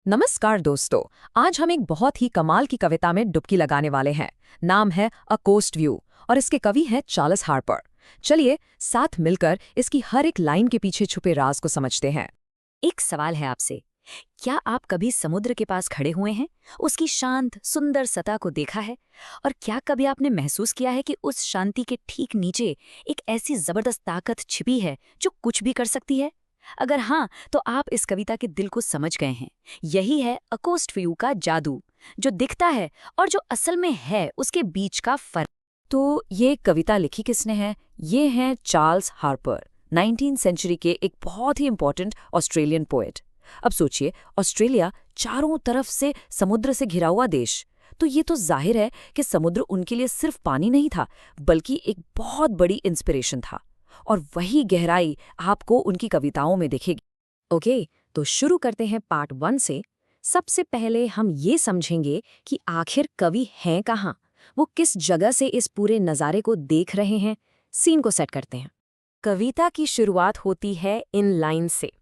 नमस्कार दोस्तों। आज हम एक बहुत ही कमाल की कविता में डुबकी लगाने वाले हैं। नाम है अ कोस्ट व्यू और इसके कवि हैं चार्ल्स हार्पर। चलिए साथ मिलकर इसकी हर एक लाइन के पीछे छुपे राज को समझते हैं। एक सवाल है आपसे। क्या आप कभी समुद्र के पास खड़े हुए हैं, उसकी शांत सुंदर सतह को देखा है? और क्या कभी आपने महसूस किया है कि उस शांति के ठीक नीचे एक ऐसी जबरदस्त ताकत छिपी है जो कुछ भी कर सकती है? अगर हाँ, तो आप इस कविता के दिल को समझ गए हैं। यही है अ कोस्ट व्यू का जादू, जो दिखता है और जो असल में है उसके बीच का फर्क। तो ये कविता लिखी किसने है? ये हैं चार्ल्स हार्पर, 19वीं सेंचुरी के एक बहुत ही इंपॉर्टेंट ऑस्ट्रेलियन पोएट। अब सोचिए, ऑस्ट्रेलिया चारों तरफ से समुद्र से घिरा हुआ देश, तो ये तो जाहिर है कि समुद्र उनके लिए सिर्फ पानी नहीं था, बल्कि एक बहुत बड़ी इंस्पिरेशन था। और वही गहराई आपको उनकी कविताओं में दिखेगी। ओके, तो शुरू करते हैं पार्ट 1 से। सबसे पहले हम ये समझेंगे कि आखिर कवि हैं कहाँ, वो किस जगह से इस पूरे नज़ारे को देख रहे हैं। सीन को सेट करते हैं। कविता की शुरुआत होती है इन लाइन से।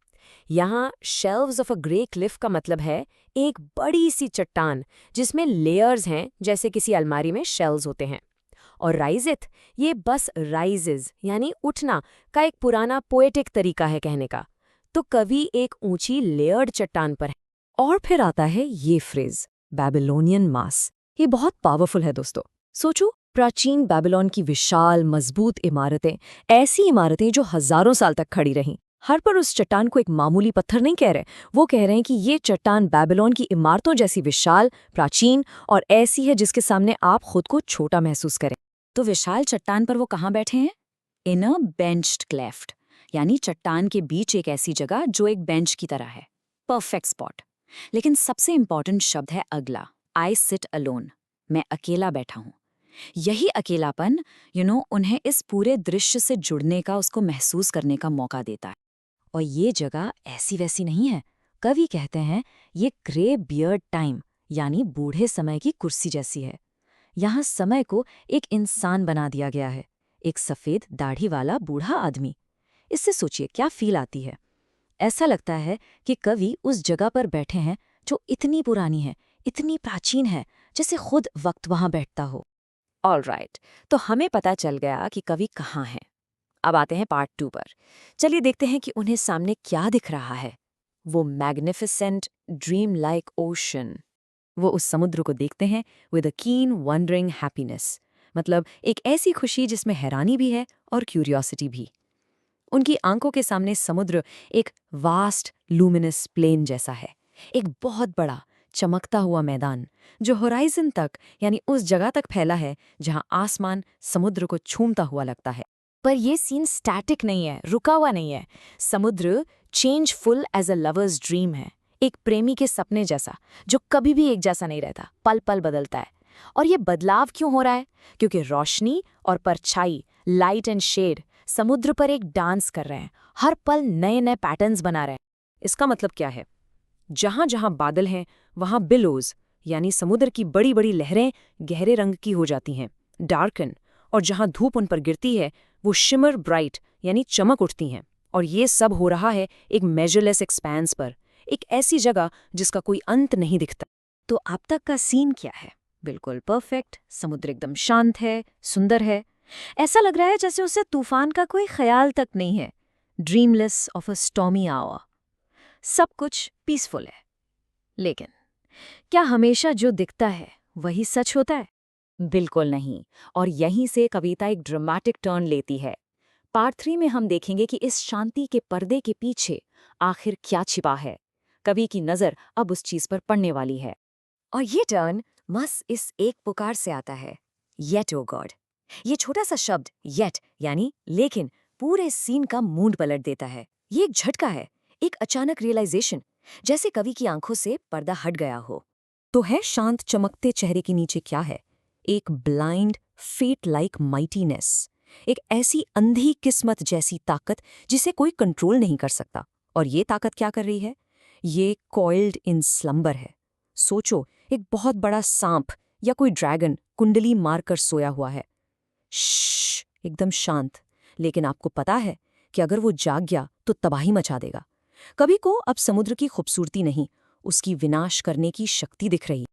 यहाँ shelves of a grey Cliff का मतलब है एक बड़ी सी चट्टान जिसमें लेयर्स हैं, जैसे किसी अलमारी में शेल्व्स होते हैं। और राइजिथ, ये बस राइजेज यानी उठना का एक पुराना पोएटिक तरीका है कहने का। तो कवि एक ऊंची लेयर्ड चट्टान पर है। और फिर आता है ये फ्रेज, बैबिलोनियन मास। ये बहुत पावरफुल है दोस्तों। सोचो, प्राचीन बैबिलोन की विशाल मजबूत इमारतें, ऐसी इमारतें जो हजारों साल तक खड़ी रहीं। हार्पर उस चट्टान को एक मामूली पत्थर नहीं कह रहे, वो कह रहे हैं कि ये चट्टान बैबिलोन की इमारतों जैसी विशाल, प्राचीन और ऐसी है जिसके सामने आप खुद को छोटा महसूस करें। तो विशाल चट्टान पर वो कहाँ बैठे हैं? इन अ बेंच्ड क्लेफ्ट, यानी चट्टान के बीच एक ऐसी जगह जो एक बेंच की तरह है। Perfect spot. लेकिन सबसे इंपॉर्टेंट शब्द है अगला, आई सिट अलोन। मैं अकेला बैठा हूं। यही अकेलापन उन्हें इस पूरे दृश्य से जुड़ने का, उसको महसूस करने का मौका देता है। और ये जगह ऐसी वैसी नहीं है। कवि कहते हैं ये ग्रे बियर्ड टाइम, यानी बूढ़े समय की कुर्सी जैसी है। यहाँ समय को एक इंसान बना दिया गया है, एक सफेद दाढ़ी वाला बूढ़ा आदमी। इससे सोचिए क्या फील आती है। ऐसा लगता है कि कवि उस जगह पर बैठे हैं जो इतनी पुरानी है, इतनी प्राचीन है, जैसे खुद वक्त वहां बैठता हो। ऑलराइट, तो हमें पता चल गया कि कवि कहाँ हैं। अब आते हैं पार्ट 2 पर। चलिए देखते हैं कि उन्हें सामने क्या दिख रहा है। वो मैग्निफिसेंट ड्रीम लाइक ओशन। वो उस समुद्र को देखते हैं विद अ कीन वंडरिंग हैप्पीनेस, मतलब एक ऐसी खुशी जिसमें हैरानी भी है और क्यूरियोसिटी भी। उनकी आंखों के सामने समुद्र एक वास्ट लूमिनस प्लेन जैसा है, एक बहुत बड़ा चमकता हुआ मैदान जो होराइजन तक, यानी उस जगह तक फैला है जहां आसमान समुद्र को छूमता हुआ लगता है। पर ये सीन स्टैटिक नहीं है, रुका हुआ नहीं है। समुद्र changeful as a lover's dream है, एक प्रेमी के सपने जैसा, जो कभी भी एक जैसा नहीं रहता, पल पल बदलता है। और ये बदलाव क्यों हो रहा है? क्योंकि रोशनी और परछाई, लाइट एंड शेड, समुद्र पर एक डांस कर रहे हैं, हर पल नए नए पैटर्न्स बना रहे हैं। इसका मतलब क्या है? जहां जहां बादल हैं वहां बिलोज, यानी समुद्र की बड़ी बड़ी लहरें गहरे रंग की हो जाती हैं, डार्कन। और जहां धूप उन पर गिरती है वो शिमर ब्राइट, यानी चमक उठती हैं। और ये सब हो रहा है एक मेजरलेस एक्सपेंस पर, एक ऐसी जगह जिसका कोई अंत नहीं दिखता। तो अब तक का सीन क्या है? बिल्कुल परफेक्ट। समुद्र एकदम शांत है, सुंदर है। ऐसा लग रहा है जैसे उसे तूफान का कोई ख्याल तक नहीं है। Dreamless of a stormy hour. सब कुछ पीसफुल है। लेकिन क्या हमेशा जो दिखता है वही सच होता है? बिल्कुल नहीं। और यहीं से कविता एक ड्रामेटिक टर्न लेती है। पार्ट 3 में हम देखेंगे कि इस शांति के पर्दे के पीछे आखिर क्या छिपा है। कवि की नज़र अब उस चीज पर पड़ने वाली है। और ये टर्न बस इस एक पुकार से आता है, येट ओ गॉड। ये छोटा सा शब्द येट यानी लेकिन पूरे सीन का मूड पलट देता है। ये एक झटका है, एक अचानक रियलाइजेशन, जैसे कवि की आंखों से पर्दा हट गया हो। तो है शांत चमकते चेहरे के नीचे क्या है? एक ब्लाइंड फेट लाइक माइटीनेस, एक ऐसी अंधी किस्मत जैसी ताकत जिसे कोई कंट्रोल नहीं कर सकता। और ये ताकत क्या कर रही है? ये कॉइल्ड इन स्लम्बर है। सोचो, एक बहुत बड़ा सांप या कोई ड्रैगन कुंडली मारकर सोया हुआ है, श्श, एकदम शांत। लेकिन आपको पता है कि अगर वो जाग गया तो तबाही मचा देगा। कवि को अब समुद्र की खूबसूरती नहीं, उसकी विनाश करने की शक्ति दिख रही।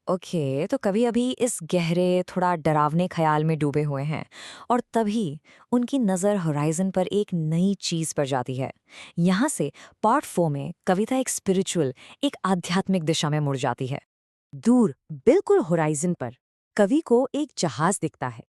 ओके, तो कभी अभी इस गहरे थोड़ा डरावने ख्याल में डूबे हुए हैं और तभी उनकी नज़र होराइजन पर एक नई चीज़ पर जाती है। यहाँ से पार्ट 4 में कविता एक स्पिरिचुअल, एक आध्यात्मिक दिशा में मुड़ जाती है। दूर, बिल्कुल होराइजन पर कवि को एक जहाज दिखता है।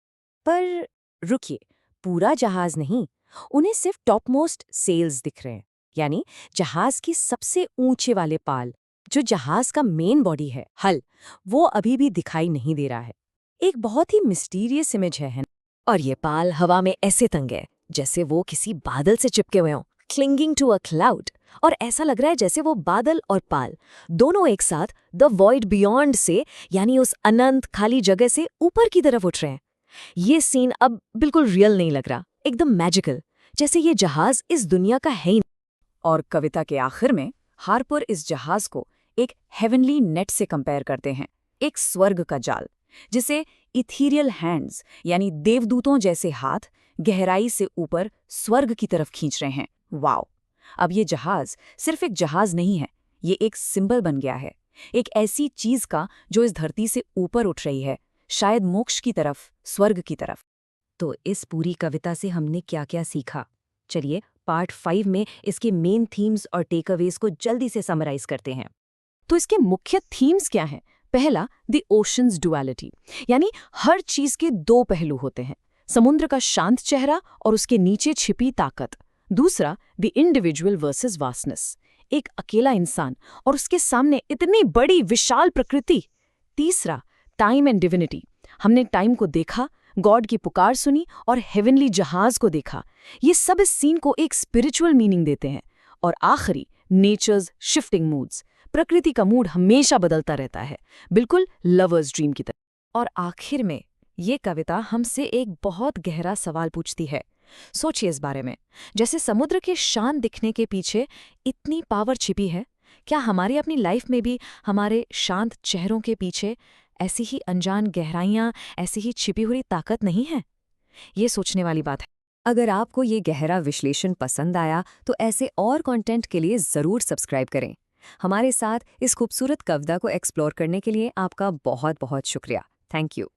पर रुकिए, पूरा जहाज नहीं, उन्हें सिर्फ टॉप मोस्ट सेल्स दिख रहे हैं, यानी जहाज की सबसे ऊंचे वाले पाल, जो जहाज का मेन बॉडी है, हल, वो अभी भी दिखाई नहीं दे रहा है। एक बहुत ही मिस्टीरियस इमेज है। और ये पाल हवा में ऐसे तंगे जैसे वो किसी बादल से चिपके हुए हों, क्लिंगिंग टू अ क्लाउड। और ऐसा लग रहा है जैसे वो बादल और पाल दोनों एक साथ द वॉइड बियॉन्ड से, यानी उस अनंत खाली जगह से ऊपर की तरफ उठ रहे हैं। ये सीन अब बिल्कुल रियल नहीं लग रहा, एकदम मैजिकल, जैसे ये जहाज इस दुनिया का है ही। और कविता के आखिर में हार्पर इस जहाज को एक हेवनली नेट से कंपेयर करते हैं, एक स्वर्ग का जाल, जिसे इथीरियल हैंड्स यानी देवदूतों जैसे हाथ गहराई से ऊपर स्वर्ग की तरफ खींच रहे हैं। वाओ! अब ये जहाज सिर्फ एक जहाज नहीं है, ये एक सिंबल बन गया है, एक ऐसी चीज का जो इस धरती से ऊपर उठ रही है, शायद मोक्ष की तरफ, स्वर्ग की तरफ। तो इस पूरी कविता से हमने क्या क्या सीखा? चलिए पार्ट 5 में इसके मेन थीम्स और टेकअवेज को जल्दी से समराइज करते हैं। तो इसके मुख्य थीम्स क्या हैं? पहला, द ओशंस डुअलिटी, यानी हर चीज के दो पहलू होते हैं, समुद्र का शांत चेहरा और उसके नीचे छिपी ताकत। दूसरा, द इंडिविजुअल वर्सेस वास्टनेस, एक अकेला इंसान और उसके सामने इतनी बड़ी विशाल प्रकृति। तीसरा, टाइम एंड डिविनिटी, हमने टाइम को देखा, गॉड की पुकार सुनी और हेवनली जहाज को देखा। ये सब इस सीन को एक स्पिरिचुअल मीनिंग देते हैं। और आखिरी, नेचर्स शिफ्टिंग मूड्स, प्रकृति का मूड हमेशा बदलता रहता है, बिल्कुल लवर्स ड्रीम की तरह। और आखिर में ये कविता हमसे एक बहुत गहरा सवाल पूछती है। सोचिए इस बारे में, जैसे समुद्र के शांत दिखने के पीछे इतनी पावर छिपी है, क्या हमारी अपनी लाइफ में भी हमारे शांत चेहरों के पीछे ऐसी ही अनजान गहराइयाँ, ऐसी ही छिपी हुई ताकत नहीं है? ये सोचने वाली बात है। अगर आपको ये गहरा विश्लेषण पसंद आया तो ऐसे और कंटेंट के लिए ज़रूर सब्सक्राइब करें। हमारे साथ इस खूबसूरत कविता को एक्सप्लोर करने के लिए आपका बहुत बहुत शुक्रिया। Thank you.